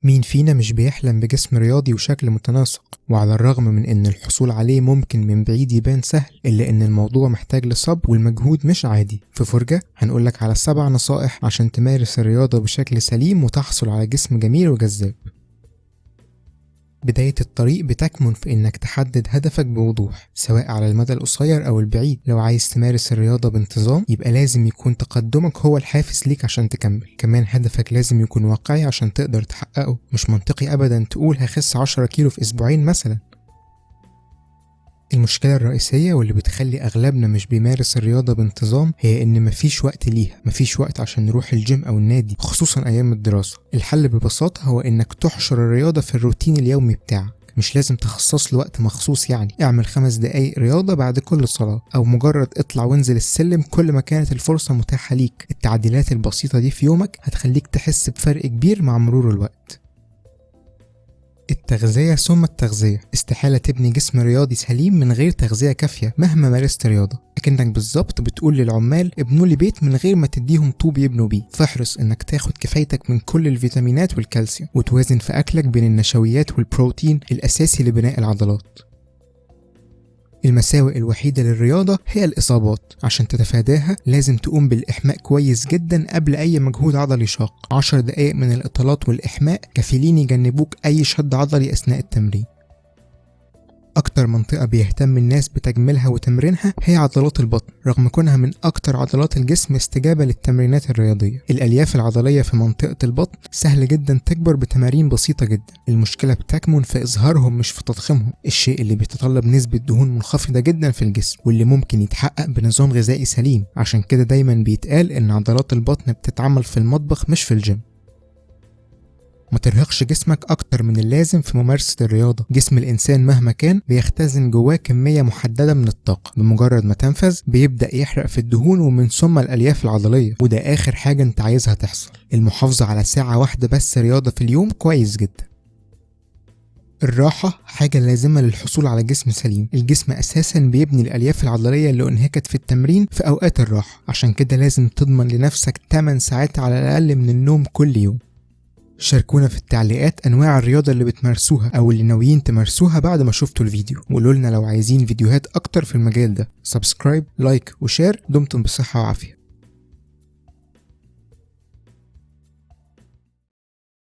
مين فينا مش بيحلم بجسم رياضي وشكل متناسق؟ وعلى الرغم من ان الحصول عليه ممكن من بعيد يبان سهل، الا ان الموضوع محتاج لصبر والمجهود مش عادي. في فرجة هنقولك على 7 نصائح عشان تمارس الرياضة بشكل سليم وتحصل على جسم جميل وجذاب. بداية الطريق بتكمن في إنك تحدد هدفك بوضوح، سواء على المدى القصير أو البعيد. لو عايز تمارس الرياضة بانتظام يبقى لازم يكون تقدمك هو الحافز ليك عشان تكمل. كمان هدفك لازم يكون واقعي عشان تقدر تحققه. مش منطقي أبدا تقول هخس 10 كيلو في أسبوعين مثلا. المشكلة الرئيسية واللي بتخلي أغلبنا مش بيمارس الرياضة بانتظام هي إن مفيش وقت ليها. مفيش وقت عشان نروح الجيم أو النادي، خصوصا أيام الدراسة. الحل ببساطة هو إنك تحشر الرياضة في الروتين اليومي بتاعك. مش لازم تخصص له وقت مخصوص، يعني اعمل 5 دقايق رياضة بعد كل صلاة، أو مجرد اطلع وانزل السلم كل ما كانت الفرصة متاحة ليك. التعديلات البسيطة دي في يومك هتخليك تحس بفرق كبير مع مرور الوقت. التغذية ثم التغذية. استحالة تبني جسم رياضي سليم من غير تغذية كافية مهما مارست رياضة. لكنك بالظبط بتقول للعمال ابنوا لي بيت من غير ما تديهم طوب يبنوا بيه. فاحرص انك تاخد كفايتك من كل الفيتامينات والكالسيوم، وتوازن في اكلك بين النشويات والبروتين الاساسي لبناء العضلات. المساوئ الوحيدة للرياضة هي الإصابات. عشان تتفاداها لازم تقوم بالإحماء كويس جدا قبل أي مجهود عضلي شاق. 10 دقايق من الإطالات والإحماء كفيلين يجنبوك أي شد عضلي أثناء التمرين. أكتر منطقة بيهتم الناس بتجميلها وتمرينها هي عضلات البطن، رغم كونها من أكتر عضلات الجسم استجابة للتمرينات الرياضية. الألياف العضلية في منطقة البطن سهل جدا تكبر بتمارين بسيطة جدا. المشكلة بتكمن في إظهارهم مش في تضخيمهم، الشيء اللي بيتطلب نسبة دهون منخفضة جدا في الجسم، واللي ممكن يتحقق بنظام غذائي سليم. عشان كده دايما بيتقال إن عضلات البطن بتتعمل في المطبخ مش في الجيم. ما ترهقش جسمك أكتر من اللازم في ممارسة الرياضة. جسم الإنسان مهما كان بيختزن جواه كمية محددة من الطاقة. بمجرد ما تنفذ بيبدأ يحرق في الدهون ومن ثم الألياف العضلية، وده آخر حاجة أنت عايزها تحصل. المحافظة على ساعة واحدة بس رياضة في اليوم كويس جدا. الراحة حاجة لازمة للحصول على جسم سليم. الجسم أساسا بيبني الألياف العضلية اللي انهكت في التمرين في أوقات الراحة. عشان كده لازم تضمن لنفسك 8 ساعات على الأقل من النوم كل يوم. شاركونا في التعليقات انواع الرياضة اللي بتمارسوها او اللي ناويين تمارسوها بعد ما شفتوا الفيديو، وقولوا لنا لو عايزين فيديوهات اكتر في المجال ده. سبسكرايب، لايك وشير. دمتم بصحة وعافية.